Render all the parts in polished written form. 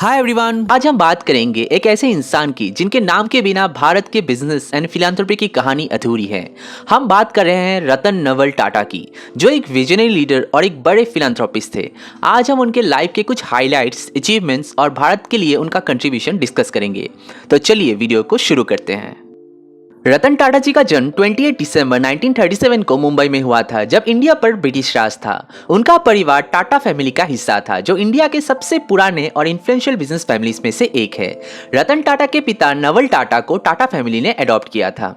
Hi everyone, आज हम बात करेंगे एक ऐसे इंसान की जिनके नाम के बिना भारत के बिजनेस एंड फिलैंथ्रोपी की कहानी अधूरी है। हम बात कर रहे हैं रतन नवल टाटा की, जो एक विजनरी लीडर और एक बड़े फिलैंथ्रोपिस्ट थे। आज हम उनके लाइफ के कुछ हाइलाइट्स, अचीवमेंट्स और भारत के लिए उनका कंट्रीब्यूशन डिस्कस करेंगे। तो चलिए वीडियो को शुरू करते हैं। रतन टाटा जी का जन्म 28 दिसंबर 1937 को मुंबई में हुआ था, जब इंडिया पर ब्रिटिश राज था। उनका परिवार टाटा फैमिली का हिस्सा था, जो इंडिया के सबसे पुराने और इन्फ्लुएंशियल बिजनेस फैमिलीज में से एक है। रतन टाटा के पिता नवल टाटा को टाटा फैमिली ने अडॉप्ट किया था।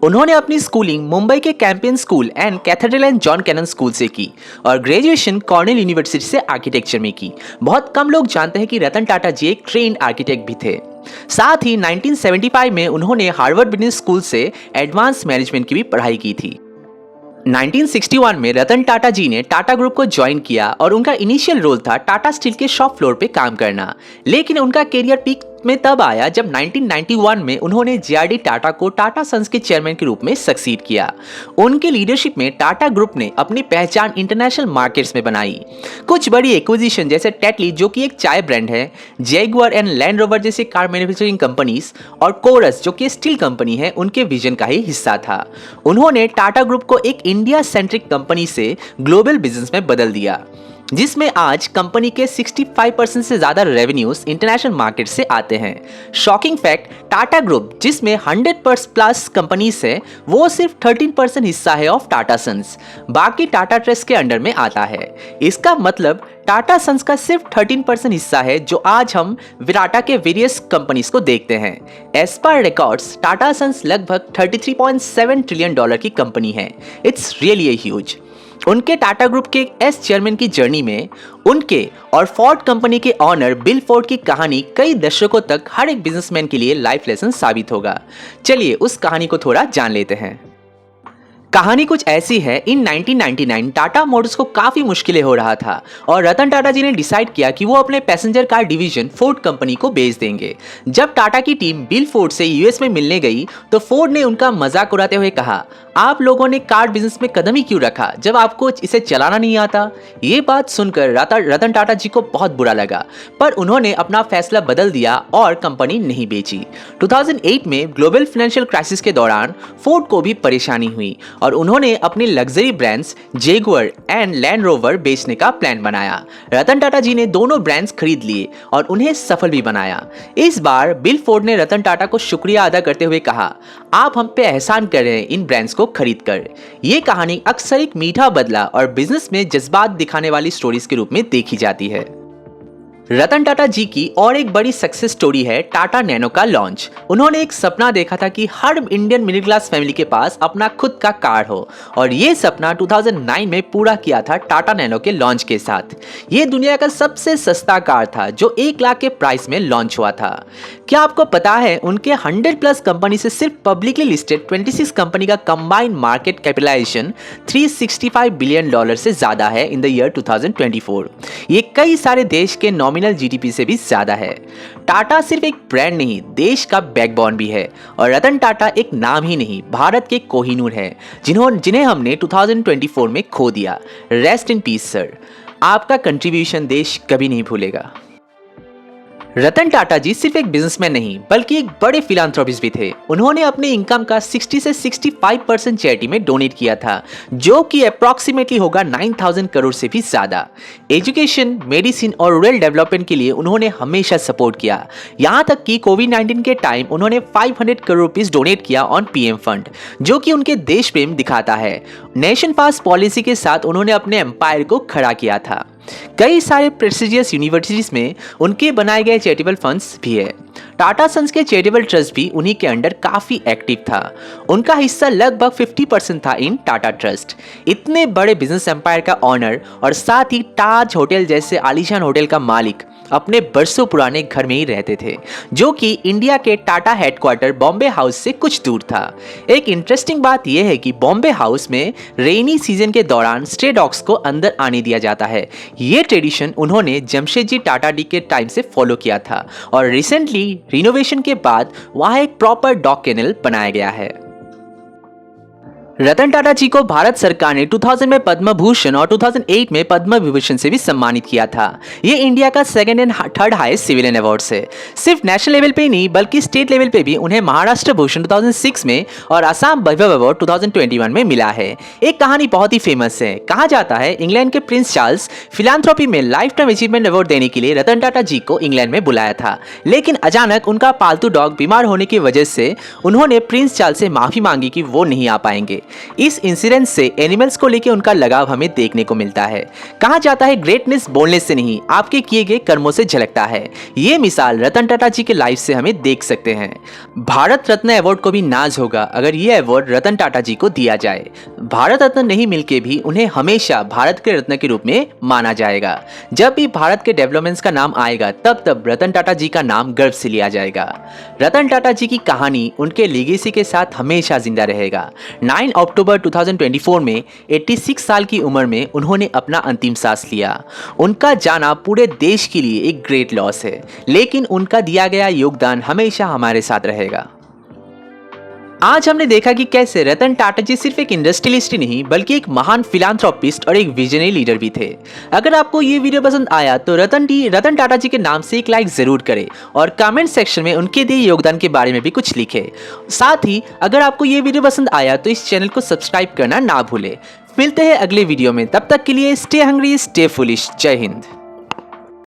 उन्होंने अपनी स्कूलिंग मुंबई के Campion school and Cathedral and John Connon school से की और ग्रेजुएशन कॉर्नेल यूनिवर्सिटी से आर्किटेक्चर में की। बहुत कम लोग जानते हैं कि रतन टाटा जी एक ट्रेन्ड आर्किटेक्ट भी थे। साथ ही 1975 में उन्होंने हार्वर्ड बिजनेस स्कूल से एडवांस मैनेजमेंट की भी पढ़ाई की थी। 1961 में रतन टाटा जी ने टाटा ग्रुप को ज्वाइन किया और उनका इनिशियल रोल था टाटा स्टील के शॉप फ्लोर पे काम करना। लेकिन उनका करियर पीक में तब आया जब 1991 में उन्होंने जेआरडी टाटा को टाटा सन्स के चेयरमैन के रूप में सक्सीड किया। उनके लीडरशिप में टाटा ग्रुप ने अपनी पहचान इंटरनेशनल मार्केट्स में बनाई। कुछ बड़ी एक्विजिशन जैसे टेटली, जो कि एक चाय ब्रांड है, जैगुआर एंड लैंड रोवर जैसे कार मैन्युफैक्चरिंग कंपनीज और कोरस, जो कि स्टील कंपनी है, उनके विजन का ही हिस्सा था। उन्होंने टाटा ग्रुप को एक इंडिया सेंट्रिक कंपनी से ग्लोबल बिजनेस में बदल दिया, जिसमें आज कंपनी के 65% से ज्यादा रेवेन्यूज इंटरनेशनल मार्केट से आते हैं। शॉकिंग फैक्ट, टाटा ग्रुप जिसमें 100 प्लस कंपनीज है, वो सिर्फ 13% हिस्सा है ऑफ टाटा सन्स। बाकी टाटा ट्रस्ट के अंडर में आता है। इसका मतलब टाटा सन्स का सिर्फ 13% हिस्सा है, जो आज हम विराटा के वेरियस कंपनीज को देखते हैं। As per records, Tata sons लगभग $33.7 ट्रिलियन की कंपनी है। It's really huge. उनके टाटा ग्रुप के एस चेयरमैन की जर्नी में उनके और फोर्ड कंपनी के ऑनर बिल फोर्ड की कहानी कई दशकों तक हर एक बिजनेसमैन के लिए लाइफ लेसन साबित होगा। चलिए उस कहानी को थोड़ा जान लेते हैं। कहानी कुछ ऐसी है। इन 1999 टाटा मोटर्स को काफी मुश्किलें हो रहा था और रतन टाटा जी ने डिसाइड किया कि वो अपने passenger car division Ford company को बेच देंगे। जब टाटा की टीम बिल फोर्ड से यूएस में मिलने गई तो फोर्ड ने उनका मजाक उड़ाते हुए कहा, आप लोगों ने कार बिजनेस में कदम ही क्यों रखा जब आपको इसे चलाना नहीं आता। ये बात सुनकर रतन टाटा जी को बहुत बुरा लगा, पर उन्होंने अपना फैसला बदल दिया और कंपनी नहीं बेची। 2008 में ग्लोबल फाइनेंशियल क्राइसिस के दौरान फोर्ड को भी परेशानी हुई और उन्होंने अपने luxury brands Jaguar and land rover बेचने का प्लान बनाया। रतन टाटा जी ने दोनों ब्रांड्स खरीद लिए और उन्हें सफल भी बनाया। इस बार बिल फोर्ड ने रतन टाटा को शुक्रिया अदा करते हुए कहा, आप हम पे एहसान कर रहे हैं इन ब्रांड्स को खरीद कर। ये कहानी अक्सर एक मीठा बदला और बिजनेस में जज्बात दिखाने वाली स्टोरीज के रूप में देखी जाती है। रतन टाटा जी की और एक बड़ी सक्सेस स्टोरी है टाटा नैनो का लॉन्च। उन्होंने एक सपना देखा था कि हर इंडियन मिडिल क्लास फैमिली के पास अपना खुद का कार हो और ये सपना 2009 में पूरा किया था टाटा नैनो के लॉन्च के साथ। ये दुनिया का सबसे सस्ता कार था जो 1 लाख के प्राइस में लॉन्च हुआ था। क्या आपको पता है उनके 100 प्लस कंपनी से सिर्फ पब्लिकली लिस्टेड 26 कंपनी का कंबाइंड मार्केट कैपिटलाइजेशन $365 बिलियन से ज्यादा है इन द ईयर 2024। ये कई सारे देश के नॉमिनल जीडीपी से भी ज्यादा है। टाटा सिर्फ एक ब्रांड नहीं, देश का बैकबोन भी है और रतन टाटा एक नाम ही नहीं, भारत के कोहिनूर है, जिन्हें हमने 2024 में खो दिया। Rest in peace sir. आपका कंट्रीब्यूशन देश कभी नहीं भूलेगा। रतन टाटा जी सिर्फ एक बिजनेसमैन नहीं बल्कि एक बड़े फिलैंथ्रोपिस्ट भी थे। उन्होंने अपने इनकम का 60 से 65% चैरिटी में डोनेट किया था, जो कि अप्रॉक्सीमेटली होगा 9,000 करोड़ से भी ज्यादा। एजुकेशन, मेडिसिन और रूरल डेवलपमेंट के लिए उन्होंने हमेशा सपोर्ट किया। यहाँ तक कि कोविड-19 के टाइम उन्होंने 500 करोड़ रुपीस डोनेट किया ऑन पीएम फंड, जो कि उनके देश प्रेम दिखाता है। नेशन पास पॉलिसी के साथ उन्होंने अपने एम्पायर को खड़ा किया था। कई सारे प्रेस्टिजियस यूनिवर्सिटीज में उनके बनाए गए चैरिटेबल फंड्स भी है। टाटा सन्स के चैरिटेबल ट्रस्ट भी उन्हीं के अंडर काफी एक्टिव था। उनका हिस्सा लगभग 50% था इन टाटा ट्रस्ट। इतने बड़े बिजनेस एम्पायर का ऑनर और साथ ही ताज होटल जैसे आलीशान होटल का मालिक अपने बरसों पुराने घर में ही रहते थे, जो कि इंडिया के टाटा हेडक्वार्टर बॉम्बे हाउस से कुछ दूर था। एक इंटरेस्टिंग बात यह है कि बॉम्बे हाउस में रेनी सीजन के दौरान स्ट्रे डॉग्स को अंदर आने दिया जाता है। ये ट्रेडिशन उन्होंने जमशेदजी टाटा डी के टाइम से फॉलो किया था और रिसेंटली रिनोवेशन के बाद वहां एक प्रॉपर डॉग केनल बनाया गया है। रतन टाटा जी को भारत सरकार ने 2000 में पद्म भूषण और 2008 में पद्म विभूषण से भी सम्मानित किया था। ये इंडिया का second and third highest civilian award है। सिर्फ नेशनल लेवल पे ही नहीं बल्कि स्टेट लेवल पे भी उन्हें महाराष्ट्र भूषण 2006 में और असम वैभव अवार्ड 2021 में मिला है। एक कहानी बहुत ही फेमस है। कहा जाता है इंग्लैंड के प्रिंस चार्ल्स फिलांथ्रोपी में लाइफ टाइम अचीवमेंट अवार्ड देने के लिए रतन टाटा जी को इंग्लैंड में बुलाया था, लेकिन अचानक उनका पालतू डॉग बीमार होने की वजह से उन्होंने प्रिंस चार्ल्स से माफी मांगी कि वो नहीं आ पाएंगे। इस इंसिडेंट से एनिमल्स को लेकर उनका लगाव हमें देखने को मिलता है। कहा जाता है ग्रेटनेस बोलने से नहीं आपके किए गए कर्मों से झलकता है। ये मिसाल रतन टाटा जी के लाइफ से हमें देख सकते हैं। भारत रत्न अवार्ड को भी नाज होगा अगर ये अवार्ड रतन टाटा जी को दिया जाए। भारत रत्न नहीं मिलके भी उन्हें हमेशा भारत के रत्न के रूप में माना जाएगा। जब भी भारत के डेवलपमेंट्स का नाम आएगा तब रतन टाटा जी का नाम गर्व से लिया जाएगा। रतन टाटा जी की कहानी उनके लीगेसी के साथ हमेशा जिंदा रहेगा। 9 अक्टूबर 2024 में 86 साल की उम्र में उन्होंने अपना अंतिम सांस लिया। उनका जाना पूरे देश के लिए एक ग्रेट लॉस है, लेकिन उनका दिया गया योगदान हमेशा हमारे साथ रहेगा। आज हमने देखा कि कैसे रतन टाटा जी सिर्फ एक इंडस्ट्रियलिस्ट ही नहीं बल्कि एक महान फिलांथ्रोपिस्ट और एक विजनरी लीडर भी थे। अगर आपको ये वीडियो पसंद आया तो रतन टाटा जी के नाम से एक लाइक जरूर करें और कमेंट सेक्शन में उनके दिए योगदान के बारे में भी कुछ लिखें। साथ ही अगर आपको ये वीडियो पसंद आया तो इस चैनल को सब्सक्राइब करना ना भूलें। मिलते हैं अगले वीडियो में, तब तक के लिए स्टे हंग्री स्टे फुलिश। जय हिंद।